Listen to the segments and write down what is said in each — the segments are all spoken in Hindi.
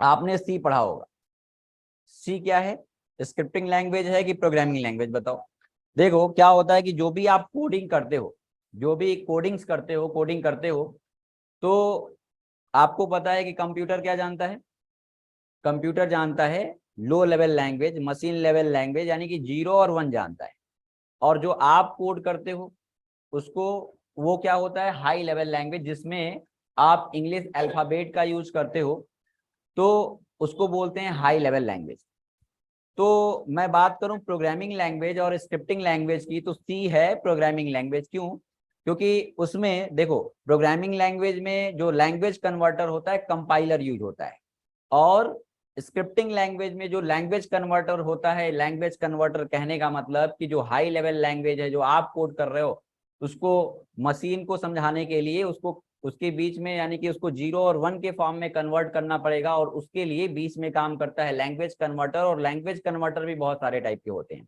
आपने सी पढ़ा होगा। सी क्या है? स्क्रिप्टिंग लैंग्वेज है कि प्रोग्रामिंग लैंग्वेज? बताओ। देखो क्या होता है कि जो भी आप कोडिंग करते हो, जो भी कोडिंग्स करते हो, कोडिंग करते हो, तो आपको पता है कि कंप्यूटर क्या जानता है? कंप्यूटर जानता है low level language, machine level language, यानी कि 0 और 1 जानता है। और जो आप कोड करते हो उसको, वो क्या होता है? हाई लेवल लैंग्वेज, जिसमें आप इंग्लिश अल्फाबेट का यूज करते हो, तो उसको बोलते हैं हाई लेवल लैंग्वेज। तो मैं बात करूं प्रोग्रामिंग लैंग्वेज और स्क्रिप्टिंग लैंग्वेज की, तो सी है प्रोग्रामिंग लैंग्वेज। क्यों? क्योंकि उसमें देखो, प्रोग्रामिंग लैंग्वेज में जो लैंग्वेज कन्वर्टर होता है, कंपाइलर यूज होता है। और स्क्रिप्टिंग लैंग्वेज में जो लैंग्वेज कन्वर्टर होता है, लैंग्वेज कन्वर्टर कहने का मतलब कि जो हाई लेवल लैंग्वेज है जो आप कोड कर रहे हो, उसको मशीन को समझाने के लिए उसको उसके बीच में, यानी कि उसको 0 और 1 के फॉर्म में कन्वर्ट करना पड़ेगा, और उसके लिए बीच में काम करता है लैंग्वेज कन्वर्टर। और लैंग्वेज कन्वर्टर भी बहुत सारे टाइप के होते हैं।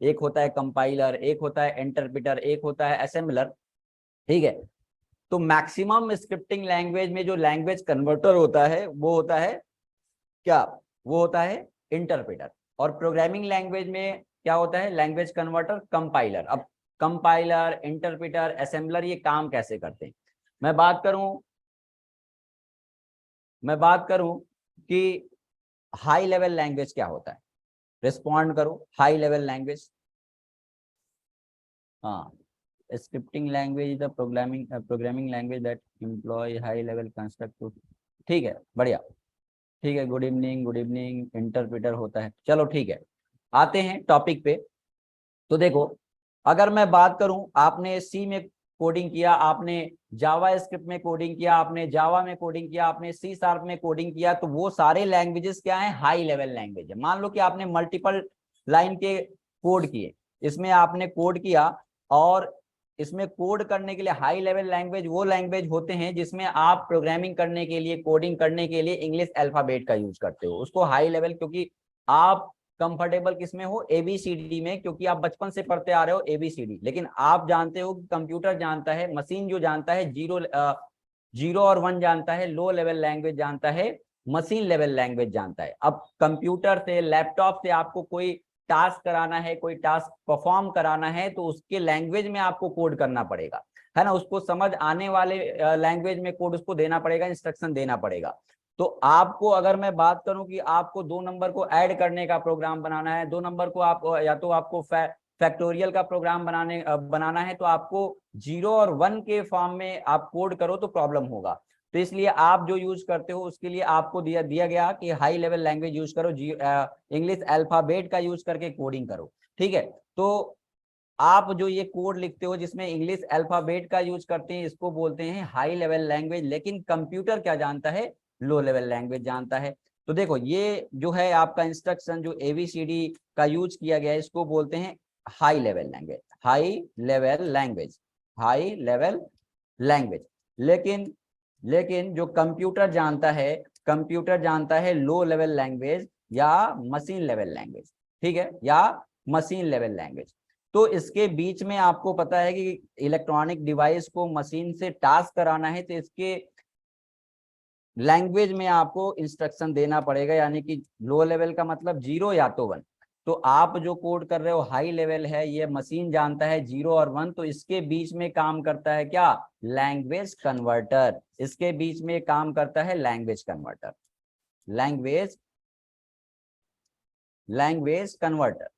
एक होता है कंपाइलर, एक होता है इंटरप्रेटर, एक होता है असेंबलर। ठीक है। तो मैक्सिमम स्क्रिप्टिंग लैंग्वेज में जो लैंग्वेज कन्वर्टर होता है वो होता है क्या? वो होता है इंटरप्रेटर। और प्रोग्रामिंग लैंग्वेज में क्या होता है? Language converter, compiler. अब कंपाइलर, इंटरप्रेटर, असेंबलर ये काम कैसे करते हैं? मैं बात करूं मैं बात करूं कि हाई लेवल लैंग्वेज क्या होता है? रिस्पॉन्ड करो। हाई लेवल लैंग्वेज, हाँ, scripting language is the programming language that employ high level construct. ठीक है, बढ़िया। ठीक है, good evening, good evening. Interpreter होता है, चलो ठीक है। आते हैं टॉपिक पे। तो देखो, अगर मैं बात करूं, आपने सी में कोडिंग किया, आपने जावा स्क्रिप्ट में कोडिंग किया, आपने जावा में कोडिंग किया, आपने सी शार्प में कोडिंग किया, तो वो सारे लैंग्वेजेस क्या है? हाई लेवल लैंग्वेज है। मान लो कि आपने मल्टीपल लाइन के कोड किए, इसमें आपने कोड किया, और इसमें कोड करने के लिए हाई लेवल लैंग्वेज वो लैंग्वेज होते हैं जिसमें आप प्रोग्रामिंग करने के लिए, कोडिंग करने के लिए इंग्लिश अल्फाबेट का यूज करते हो, उसको हाई लेवल। क्योंकि आप कंफर्टेबल किस में हो? एबीसीडी में, क्योंकि आप बचपन से पढ़ते आ रहे हो एबीसीडी। लेकिन आप जानते हो कि कंप्यूटर जानता है, मशीन जो जानता है, 0 और 1 जानता है, लो लेवल लैंग्वेज जानता है, मशीन लेवल लैंग्वेज जानता है। अब कंप्यूटर से, लैपटॉप से आपको कोई टास्क कराना है, कोई टास्क परफॉर्म कराना है, तो उसके लैंग्वेज में आपको कोड करना पड़ेगा, है ना? उसको समझ आने वाले लैंग्वेज में कोड उसको देना पड़ेगा, इंस्ट्रक्शन देना पड़ेगा। तो आपको, अगर मैं बात करूं कि आपको 2 नंबर को ऐड करने का प्रोग्राम बनाना है, 2 नंबर को आप, या तो आपको फैक्टोरियल का प्रोग्राम बनाना है, तो आपको 0 और 1 के फॉर्म में आप कोड करो तो प्रॉब्लम होगा। तो इसलिए आप जो यूज करते हो उसके लिए आपको दिया दिया गया कि हाई लेवल लैंग्वेज यूज करो, इंग्लिश अल्फाबेट का यूज करके कोडिंग करो। ठीक है। तो आप जो ये कोड लिखते हो जिसमें इंग्लिश अल्फाबेट का यूज करते हैं, इसको बोलते हैं हाई लेवल लैंग्वेज। लेकिन कंप्यूटर क्या जानता है? लो लेवल लैंग्वेज जानता है। तो देखो, ये जो है आपका इंस्ट्रक्शन, जो एबीसीडी का यूज किया गया है, इसको बोलते हैं high level language. High level language, high level language. लेकिन लेकिन जो कंप्यूटर जानता है, कंप्यूटर जानता है लो लेवल लैंग्वेज या मशीन लेवल लैंग्वेज। ठीक है, या मशीन लेवल लैंग्वेज। तो इसके बीच में आपको पता है कि इलेक्ट्रॉनिक डिवाइस को मशीन से टास्क कराना है, तो इसके लैंग्वेज में आपको इंस्ट्रक्शन देना पड़ेगा, यानी कि लो लेवल का मतलब 0 या तो 1। तो आप जो कोड कर रहे हो हाई लेवल है, ये मशीन जानता है 0 और 1, तो इसके बीच में काम करता है क्या? Language converter. इसके बीच में काम करता है language converter, language language converter,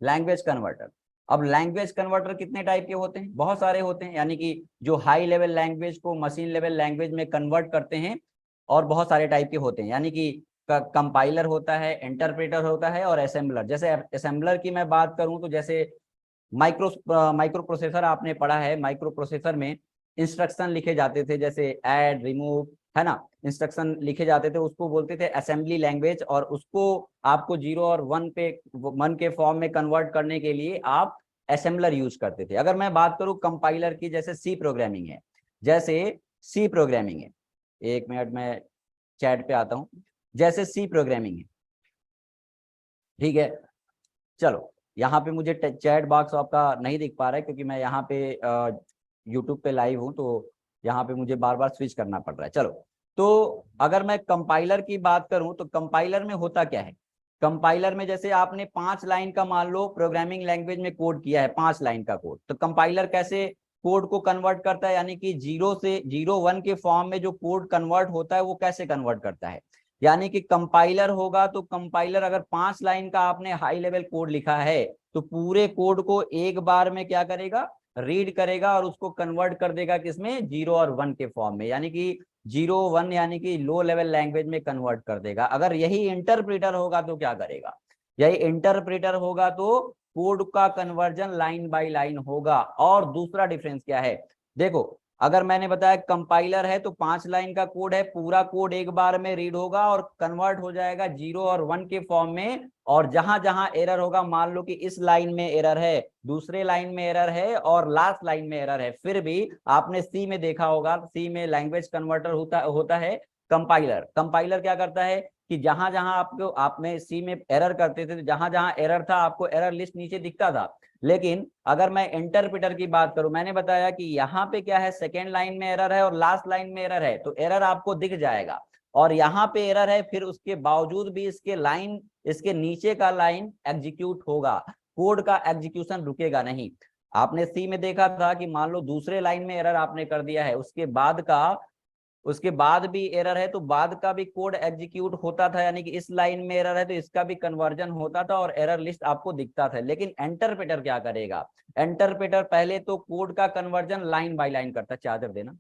language converter. अब लैंग्वेज कन्वर्टर कितने टाइप के होते हैं? बहुत सारे होते हैं, यानी कि जो हाई लेवल लैंग्वेज को मशीन लेवल लैंग्वेज में कन्वर्ट करते हैं, और बहुत सारे टाइप के होते हैं, यानी कि कंपाइलर होता है, इंटरप्रेटर होता है, और असेंबलर। जैसे असेंबलर की मैं बात करूं, तो जैसे माइक्रो प्रोसेसर आपने पढ़ा है, माइक्रो प्रोसेसर में इंस्ट्रक्शन लिखे जाते थे, जैसे ऐड, रिमूव, है ना? इंस्ट्रक्शन लिखे जाते थे, उसको बोलते थे असेंबली लैंग्वेज। और उसको आपको 0 और 1 के फॉर्म में कन्वर्ट करने के लिए आप असेंबलर यूज करते थे। अगर मैं बात करूं कंपाइलर की, जैसे सी प्रोग्रामिंग है, जैसे सी प्रोग्रामिंग है, 1 मिनट में चैट पे आता हूं। जैसे सी प्रोग्रामिंग है, ठीक है। चलो, यहाँ पे मुझे चैट बॉक्स आपका नहीं दिख पा रहा है, क्योंकि मैं यहाँ पे यूट्यूब पे लाइव हूँ, तो यहाँ पे मुझे बार बार स्विच करना पड़ रहा है। चलो, तो अगर मैं कंपाइलर की बात करूं तो कंपाइलर में होता क्या है, कंपाइलर में जैसे आपने 5 लाइन का मान लो प्रोग्रामिंग लैंग्वेज में कोड किया है, 5 लाइन का कोड, तो कंपाइलर कैसे कोड को कन्वर्ट करता है, यानी कि 0 के फॉर्म में जो कोड कन्वर्ट होता है वो कैसे कन्वर्ट करता है। यानी कि कंपाइलर होगा तो कंपाइलर अगर 5 लाइन का आपने हाई लेवल कोड लिखा है तो पूरे कोड को एक बार में क्या करेगा, रीड करेगा और उसको कन्वर्ट कर देगा किसमें, 0 और 1 के फॉर्म में, यानी कि 0 1 यानी कि लो लेवल लैंग्वेज में कन्वर्ट कर देगा। अगर यही इंटरप्रेटर होगा तो क्या करेगा, यही इंटरप्रेटर होगा तो कोड का कन्वर्जन लाइन बाय लाइन होगा। और दूसरा डिफरेंस क्या है, देखो अगर मैंने बताया कंपाइलर है तो 5 लाइन का कोड है, पूरा कोड एक बार में रीड होगा और कन्वर्ट हो जाएगा 0 और 1 के फॉर्म में। और जहां जहां एरर होगा, मान लो कि इस लाइन में एरर है, दूसरे लाइन में एरर है और लास्ट लाइन में एरर है, फिर भी आपने सी में देखा होगा, सी में लैंग्वेज कन्वर्टर होता है कंपाइलर। कंपाइलर क्या करता है कि जहां जहां आपको आपने सी में एरर करते थे तो जहां जहां एरर था आपको एरर लिस्ट नीचे दिखता था। लेकिन अगर मैं इंटरप्रेटर की बात करूं, मैंने बताया कि यहाँ पे क्या है, सेकेंड लाइन में एरर है और लास्ट लाइन में एरर है, तो एरर आपको दिख जाएगा। और यहाँ पे एरर है, फिर उसके बावजूद भी इसके नीचे का लाइन एग्जीक्यूट होगा, कोड का एग्जीक्यूशन रुकेगा नहीं। आपने सी में देखा था कि मान लो दूसरे लाइन में एरर आपने कर दिया है, उसके बाद भी एरर है तो बाद का भी कोड एग्जीक्यूट होता था, यानी कि इस लाइन में एरर है तो इसका भी कन्वर्जन होता था और एरर लिस्ट आपको दिखता था। लेकिन इंटरप्रेटर क्या करेगा, इंटरप्रेटर पहले तो कोड का कन्वर्जन लाइन बाय लाइन करता है, चार्जर देना,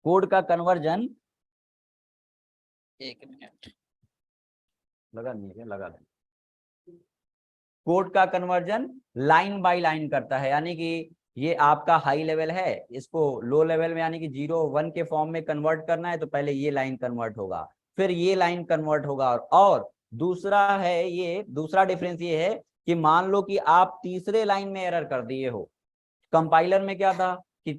कोड का कन्वर्जन, 1 मिनट लगा नहीं है, लगा दे, कोड का कन्वर्जन लाइन बाय लाइन करता है, यानी कि ये आपका हाई लेवल है, इसको लो लेवल में यानी कि 0 1 के फॉर्म में कन्वर्ट करना है तो पहले ये लाइन कन्वर्ट होगा, फिर ये लाइन कन्वर्ट होगा। और दूसरा है, ये दूसरा डिफरेंस ये है कि मान लो कि आप तीसरे लाइन में एरर कर दिए हो, कंपाइलर में क्या था कि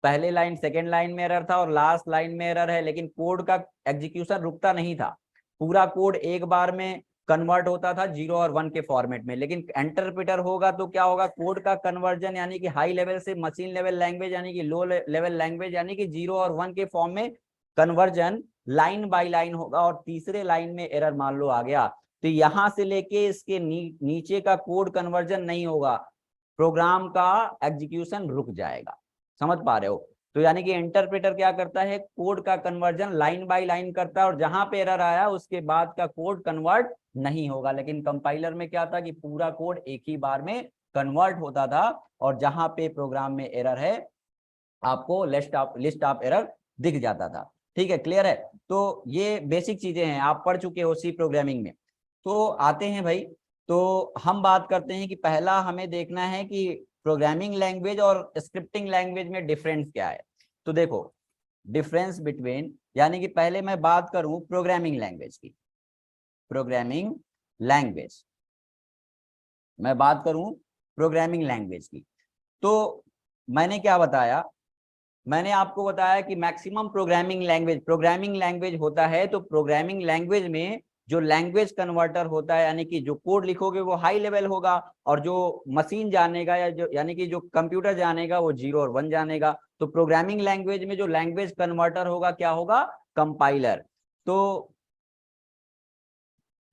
पहले लाइन सेकेंड लाइन में एरर था और लास्ट लाइन में एरर है, लेकिन कोड का एग्जीक्यूशन रुकता नहीं था, पूरा कोड एक बार में कन्वर्ट होता था 0 और 1 के फॉर्मेट में। लेकिन इंटरप्रेटर होगा तो क्या होगा, कोड का कन्वर्जन यानी कि हाई लेवल से मशीन लेवल लैंग्वेज यानी कि लो लेवल लैंग्वेज यानी कि 0 और 1 के फॉर्म में कन्वर्जन लाइन बाय लाइन होगा। और तीसरे लाइन में एरर मान लो आ गया तो यहां से लेके इसके नीचे का कोड कन्वर्जन नहीं होगा, प्रोग्राम का एग्जीक्यूशन रुक जाएगा। समझ पा रहे हो, तो यानी कि इंटरप्रेटर क्या करता है, कोड का कन्वर्जन लाइन बाय लाइन करता है और जहां पे एरर आया उसके बाद का कोड कन्वर्ट नहीं होगा। लेकिन कंपाइलर में क्या था कि पूरा कोड एक ही बार में कन्वर्ट होता था और जहां पे प्रोग्राम में एरर है आपको लिस्ट ऑफ एरर दिख जाता था। ठीक है, क्लियर है। तो ये बेसिक चीजें हैं, आप पढ़ चुके हो सी प्रोग्रामिंग में। तो आते हैं भाई, तो हम बात करते हैं कि पहला हमें देखना है कि प्रोग्रामिंग लैंग्वेज और स्क्रिप्टिंग लैंग्वेज में डिफरेंस क्या है। तो देखो, डिफरेंस बिटवीन, यानी कि पहले मैं बात करूं प्रोग्रामिंग लैंग्वेज की, प्रोग्रामिंग लैंग्वेज, मैं बात करूं प्रोग्रामिंग लैंग्वेज की, तो मैंने क्या बताया, मैंने आपको बताया कि मैक्सिमम प्रोग्रामिंग लैंग्वेज होता है, तो प्रोग्रामिंग लैंग्वेज में जो लैंग्वेज कन्वर्टर होता है, यानी कि जो कोड लिखोगे वो हाई लेवल होगा और जो मशीन जानेगा या जो यानी कि जो कंप्यूटर जानेगा वो 0 और 1 जानेगा। तो प्रोग्रामिंग लैंग्वेज में जो लैंग्वेज कन्वर्टर होगा क्या होगा, कंपाइलर। तो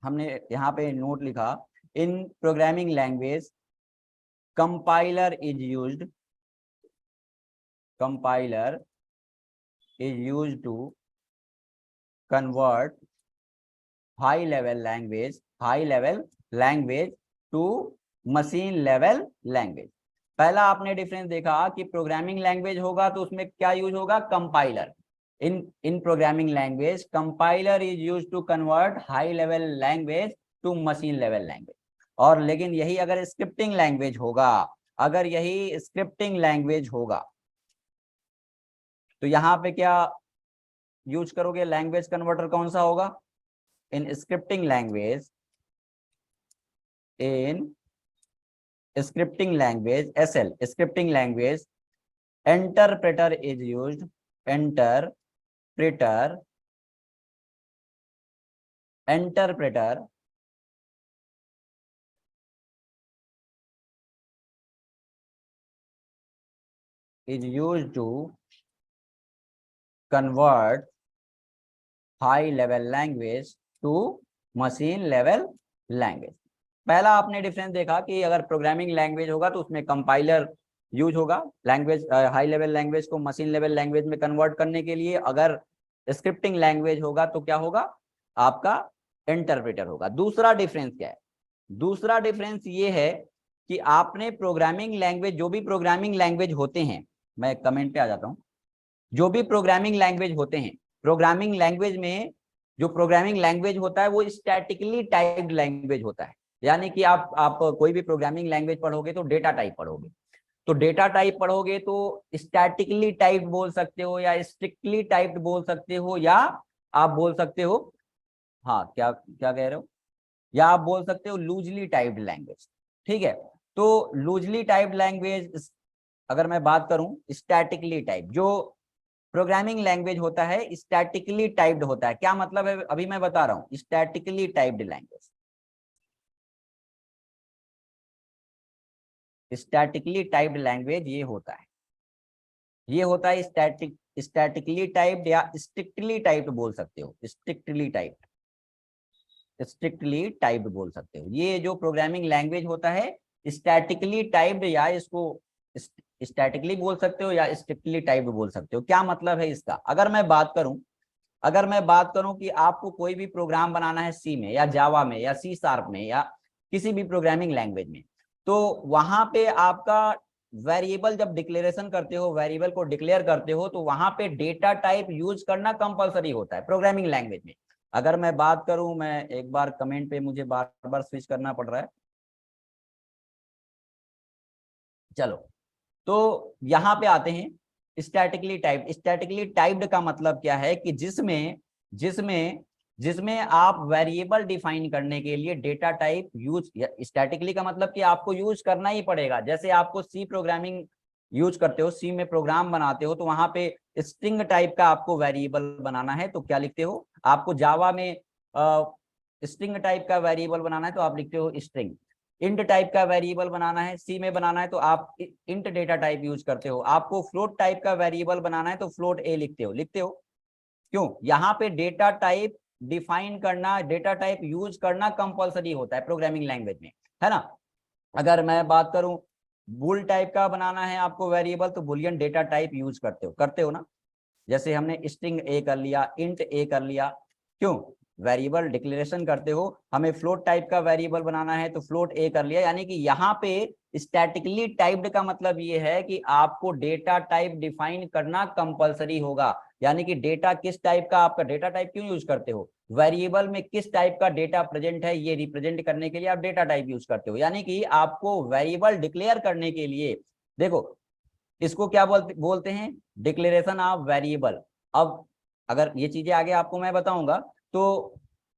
हमने यहाँ पे नोट लिखा, इन programming language compiler is used, compiler is used to convert high level language to machine level language। पहला आपने डिफरेंस देखा कि प्रोग्रामिंग लैंग्वेज होगा तो उसमें क्या यूज होगा, compiler. In programming language compiler is use to convert high level language to machine level language. और लेकिन यही अगर स्क्रिप्टिंग लैंग्वेज होगा, अगर यही स्क्रिप्टिंग लैंग्वेज होगा तो यहाँ पे क्या यूज करोगे, लैंग्वेज कन्वर्टर कौन सा होगा, in scripting language, in scripting language SL, scripting language interpreter is used, interpreter interpreter is used to convert high level language to machine level language. पहला आपने डिफरेंस देखा कि अगर प्रोग्रामिंग लैंग्वेज होगा तो उसमें कंपाइलर यूज होगा लैंग्वेज हाई लेवल लैंग्वेज को मशीन लेवल लैंग्वेज में कन्वर्ट करने के लिए। अगर स्क्रिप्टिंग लैंग्वेज होगा तो क्या होगा, आपका इंटरप्रेटर होगा। दूसरा डिफरेंस क्या है, दूसरा डिफरेंस ये है कि आपने प्रोग्रामिंग लैंग्वेज, जो भी प्रोग्रामिंग लैंग्वेज होते हैं, मैं कमेंट पे आ जाता हूं, जो भी प्रोग्रामिंग लैंग्वेज होते हैं, प्रोग्रामिंग लैंग्वेज में जो प्रोग्रामिंग लैंग्वेज होता है वो स्टैटिकली टाइप्ड लैंग्वेज होता है। यानी कि आप कोई भी प्रोग्रामिंग लैंग्वेज पढ़ोगे तो डेटा टाइप पढ़ोगे, तो डेटा टाइप पढ़ोगे तो स्टैटिकली टाइप्ड बोल सकते हो या स्ट्रिक्टली टाइप्ड बोल सकते हो, या आप बोल सकते हो, हाँ क्या क्या कह रहे हो, या आप बोल सकते हो लूजली टाइप्ड लैंग्वेज। ठीक है, तो लूजली टाइप्ड लैंग्वेज, अगर मैं बात करूं स्टैटिकली टाइप, जो प्रोग्रामिंग लैंग्वेज होता है स्टैटिकली टाइप्ड होता है। क्या मतलब है अभी मैं बता रहा हूं, statically typed language, statically typed language ये होता है, ये होता है स्टैटिकली टाइप्ड या स्ट्रिक्टली टाइप्ड बोल सकते हो, स्ट्रिक्टली टाइप्ड, स्ट्रिक्टली टाइप्ड बोल सकते हो। ये जो प्रोग्रामिंग लैंग्वेज होता है स्टैटिकली टाइप्ड, या इसको स्टैटिकली बोल सकते हो या स्ट्रिक्टली टाइप्ड बोल सकते हो। क्या मतलब है इसका, अगर मैं बात करूं, अगर मैं बात करूं कि आपको कोई भी प्रोग्राम बनाना है सी में या जावा में या सी शार्प में या किसी भी प्रोग्रामिंग लैंग्वेज में, तो वहां पे आपका वेरिएबल जब डिक्लेरेशन करते हो, वेरिएबल को डिक्लेयर करते हो, तो वहां पे डेटा टाइप यूज करना कंपलसरी होता है प्रोग्रामिंग लैंग्वेज में। अगर मैं बात करूं, मैं एक बार कमेंट पे मुझे बार बार स्विच करना पड़ रहा है, चलो, तो यहां पे आते हैं स्टैटिकली टाइप्ड। स्टैटिकली टाइप्ड का मतलब क्या है कि जिसमें जिसमें जिसमें आप वेरिएबल डिफाइन करने के लिए डेटा टाइप यूज, स्टैटिकली का मतलब कि आपको यूज करना ही पड़ेगा। जैसे आपको सी प्रोग्रामिंग यूज करते हो, सी में प्रोग्राम बनाते हो, तो वहां पे स्ट्रिंग टाइप का आपको वेरिएबल बनाना है तो क्या लिखते हो, आपको जावा में स्ट्रिंग टाइप का वेरिएबल बनाना है तो आप लिखते हो स्ट्रिंग। इंट टाइप का वेरिएबल बनाना है, सी में बनाना है तो आप इंट डेटा टाइप यूज करते हो। आपको फ्लोट टाइप का वेरिएबल बनाना है तो फ्लोट ए लिखते हो। क्यों, यहाँ पे डेटा टाइप डिफाइन करना, डेटा टाइप यूज करना कंपलसरी होता है प्रोग्रामिंग लैंग्वेज में, है ना। अगर मैं बात करूं बुल टाइप का बनाना है आपको वेरिएबल, तो बुलियन डेटा टाइप यूज करते हो ना। जैसे हमने स्ट्रिंग ए कर लिया, इंट ए कर लिया, क्यों, वेरिएबल डिक्लेरेशन करते हो। हमें फ्लोट टाइप का वेरिएबल बनाना है तो फ्लोट ए कर लिया। यानी कि यहाँ पे स्टैटिकली टाइप्ड का मतलब ये है कि आपको डेटा टाइप डिफाइन करना कंपलसरी होगा। यानी कि डेटा किस टाइप का, आपका डेटा टाइप क्यों यूज करते हो, वेरिएबल में किस टाइप का डेटा प्रेजेंट है ये रिप्रेजेंट करने के लिए आप डेटा टाइप यूज करते हो। यानी कि आपको वेरिएबल डिक्लेयर करने के लिए, देखो इसको क्या बोलते हैं, डिक्लेरेशन ऑफ वेरिएबल। अब अगर ये चीजें आगे आपको मैं बताऊंगा, तो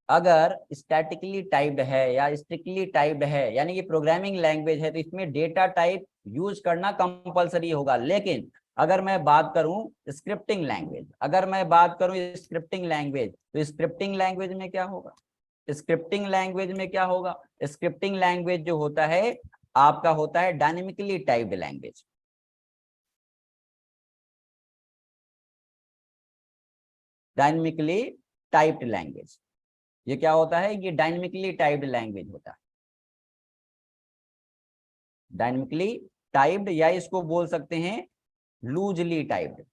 अगर स्टैटिकली टाइप्ड है या स्ट्रिक्टली टाइप्ड है, यानी कि प्रोग्रामिंग लैंग्वेज है, तो इसमें डेटा टाइप यूज करना कंपलसरी होगा। लेकिन अगर मैं बात करूं स्क्रिप्टिंग लैंग्वेज, अगर मैं बात करूं स्क्रिप्टिंग लैंग्वेज, तो स्क्रिप्टिंग लैंग्वेज में क्या होगा, स्क्रिप्टिंग लैंग्वेज में क्या होगा, स्क्रिप्टिंग लैंग्वेज जो होता है आपका होता है dynamically typed language. Dynamically typed language, ये क्या होता है, ये डायनेमिकली टाइप्ड लैंग्वेज होता है, डायनेमिकली टाइप्ड, या इसको बोल सकते हैं लूजली टाइप्ड,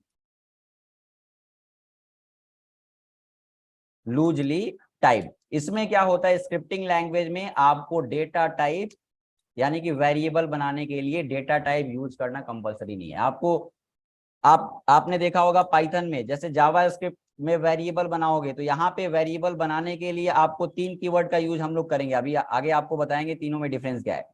लूजली टाइप्ड। इसमें क्या होता है, स्क्रिप्टिंग लैंग्वेज में आपको डेटा टाइप यानी कि वेरिएबल बनाने के लिए डेटा टाइप यूज करना कंपलसरी नहीं है आपको। आपने देखा होगा पाइथन में, जैसे जावा स्क्रिप्ट में वेरिएबल बनाओगे, तो यहाँ पे वेरिएबल बनाने के लिए आपको 3 कीवर्ड का यूज हम लोग करेंगे, अभी आगे आपको बताएंगे तीनों में डिफरेंस क्या है।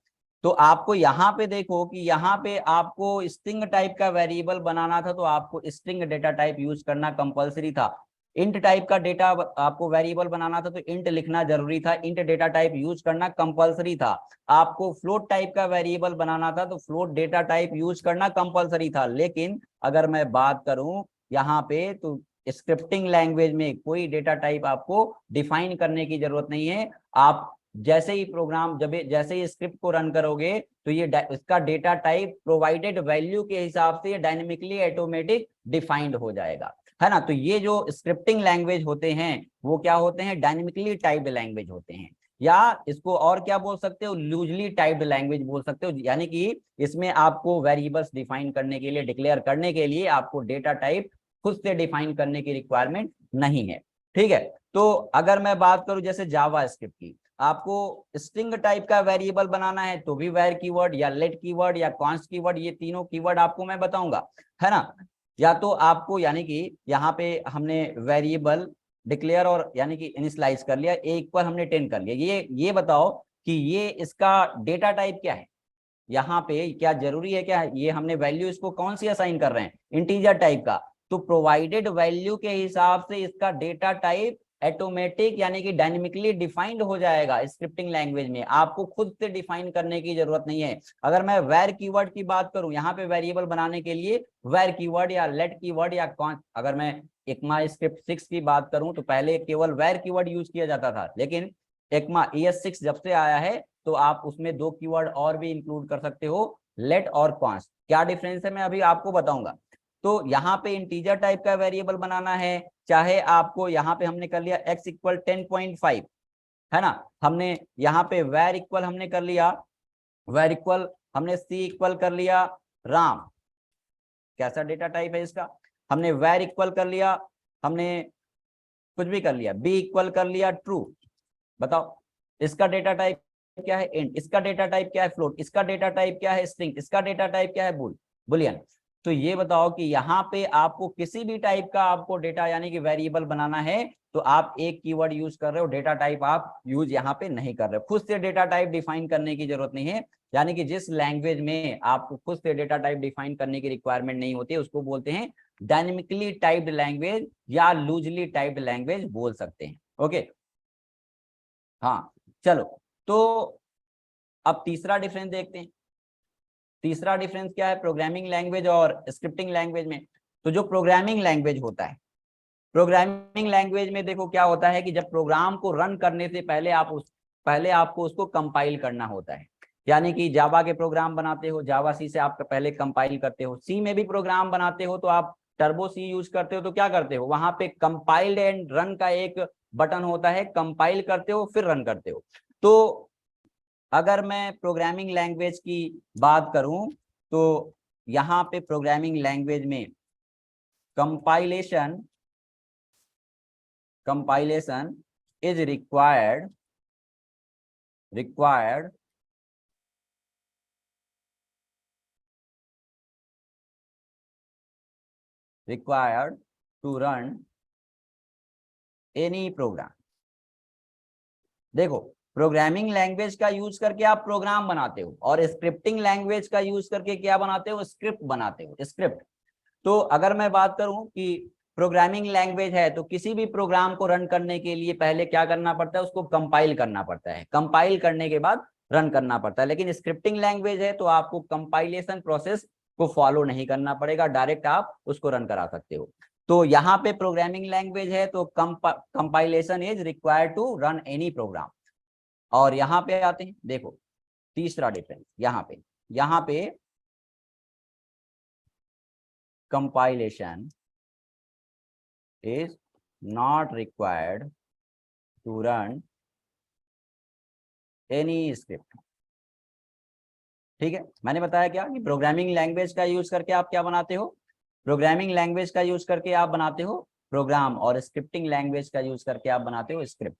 तो आपको यहाँ पे देखो कि यहाँ पे आपको स्ट्रिंग टाइप का वेरिएबल बनाना था तो आपको स्ट्रिंग डेटा टाइप यूज करना कंपलसरी था। इंट टाइप का डेटा आपको वेरिएबल बनाना था तो इंट लिखना जरूरी था, इंट डेटा टाइप यूज करना कंपलसरी था। आपको फ्लोट टाइप का वेरिएबल बनाना था तो फ्लोट डेटा टाइप यूज करना कंपलसरी था। लेकिन अगर मैं बात करूं यहाँ पे, तो स्क्रिप्टिंग लैंग्वेज में कोई डेटा टाइप आपको डिफाइन करने की जरूरत नहीं है। आप जैसे ही प्रोग्राम, जब जैसे ही स्क्रिप्ट को रन करोगे, तो ये इसका डेटा टाइप प्रोवाइडेड वैल्यू के हिसाब से डायनेमिकली ऑटोमेटिक डिफाइंड हो जाएगा। है ना। तो ये जो स्क्रिप्टिंग लैंग्वेज होते हैं वो क्या होते हैं, डायनेमिकली टाइप्ड लैंग्वेज होते हैं, या इसको और क्या बोल सकते हो, लूजली टाइप्ड लैंग्वेज बोल सकते हो। यानी कि इसमें आपको वेरिएबल्स डिफाइन करने के लिए, डिक्लेयर करने के लिए आपको डेटा टाइप खुद से डिफाइन करने की रिक्वायरमेंट नहीं है। ठीक है, तो अगर मैं बात करूं जैसे जावा स्क्रिप्ट की, आपको स्ट्रिंग टाइप का वेरिएबल बनाना है तो भी वेर कीवर्ड या लेट कीवर्ड या कॉन्स्ट कीवर्ड, ये तीनों कीवर्ड आपको मैं बताऊंगा, है ना। या तो आपको यानी कि यहाँ पे हमने वेरिएबल डिक्लेयर और यानी कि इनिशियलाइज कर लिया, ए इक्वल हमने 10 कर लिया, ये बताओ कि ये इसका डेटा टाइप क्या है। यहाँ पे क्या जरूरी है, क्या ये हमने वैल्यू इसको कौन सी असाइन कर रहे हैं, इंटीजर टाइप का, तो प्रोवाइडेड वैल्यू के हिसाब से इसका डेटा टाइप ऑटोमेटिक यानी कि डायनेमिकली डिफाइंड हो जाएगा स्क्रिप्टिंग लैंग्वेज में, आपको खुद से डिफाइन करने की जरूरत नहीं है। अगर मैं वेर कीवर्ड की बात करूं, यहाँ पे वेरिएबल बनाने के लिए वेर कीवर्ड या लेट कीवर्ड या कौन, अगर मैं ECMA स्क्रिप्ट 6 की बात करूं तो पहले केवल वेर कीवर्ड यूज किया जाता था, लेकिन ECMA ES6 जब से आया है तो आप उसमें 2 कीवर्ड और भी इंक्लूड कर सकते हो, लेट और कॉन्स्ट। क्या डिफरेंस है मैं अभी आपको बताऊंगा। तो यहाँ पे इंटीजर टाइप का वेरिएबल बनाना है, चाहे आपको यहाँ पे हमने कर लिया x इक्वल 10.5, है ना, हमने यहाँ पे वेर इक्वल हमने कर लिया, वेर इक्वल हमने c इक्वल कर लिया राम, कैसा डेटा टाइप है इसका, हमने वेर इक्वल कर लिया, हमने कुछ भी कर लिया, b इक्वल कर लिया ट्रू, बताओ इसका डेटा टाइप क्या है, इंट, इसका डेटा टाइप क्या है फ्लोट, इसका डेटा टाइप क्या है स्ट्रिंग, इसका डेटा टाइप क्या है बुलियन। तो ये बताओ कि यहाँ पे आपको किसी भी टाइप का आपको डेटा यानी कि वेरिएबल बनाना है तो आप एक कीवर्ड यूज कर रहे हो, डेटा टाइप आप यूज यहाँ पे नहीं कर रहे हो, खुद से डेटा टाइप डिफाइन करने की जरूरत नहीं है। यानी कि जिस लैंग्वेज में आपको खुद से डेटा टाइप डिफाइन करने की रिक्वायरमेंट नहीं होती उसको बोलते हैं डायनेमिकली टाइप्ड लैंग्वेज या लूजली टाइप्ड लैंग्वेज बोल सकते हैं। ओके, हाँ चलो, तो अब तीसरा डिफरेंस देखते हैं। तीसरा डिफरेंस क्या है प्रोग्रामिंग लैंग्वेज और स्क्रिप्टिंग लैंग्वेज में। तो जो प्रोग्रामिंग लैंग्वेज होता है, प्रोग्रामिंग लैंग्वेज में देखो क्या होता है कि जब प्रोग्राम को रन करने से पहले आपको उसको कंपाइल करना होता है। यानी कि जावा के प्रोग्राम बनाते हो, जावा सी से आप पहले कंपाइल करते हो, सी में भी प्रोग्राम बनाते हो तो आप टर्बो सी यूज करते हो, तो क्या करते हो वहां पे कंपाइल्ड एंड रन का एक बटन होता है, कंपाइल करते हो फिर रन करते हो। तो अगर मैं प्रोग्रामिंग लैंग्वेज की बात करूं तो यहाँ पे प्रोग्रामिंग लैंग्वेज में compilation is required to run any program. देखो प्रोग्रामिंग लैंग्वेज का यूज करके आप प्रोग्राम बनाते हो और स्क्रिप्टिंग लैंग्वेज का यूज करके क्या बनाते हो, स्क्रिप्ट बनाते हो, स्क्रिप्ट। तो अगर मैं बात करूं कि प्रोग्रामिंग लैंग्वेज है तो किसी भी प्रोग्राम को रन करने के लिए पहले क्या करना पड़ता है, उसको कंपाइल करना पड़ता है, कंपाइल करने के बाद रन करना पड़ता है। लेकिन स्क्रिप्टिंग लैंग्वेज है तो आपको कंपाइलेशन प्रोसेस को फॉलो नहीं करना पड़ेगा, डायरेक्ट आप उसको रन करा सकते हो। तो यहाँ पे प्रोग्रामिंग लैंग्वेज है तो compilation is required to run any program. और यहाँ पे आते हैं, देखो तीसरा डिफरेंस यहाँ पे compilation is not required to run any script। ठीक है, मैंने बताया क्या कि प्रोग्रामिंग लैंग्वेज का यूज करके आप क्या बनाते हो, प्रोग्रामिंग लैंग्वेज का यूज करके आप बनाते हो प्रोग्राम, और स्क्रिप्टिंग लैंग्वेज का यूज करके आप बनाते हो स्क्रिप्ट।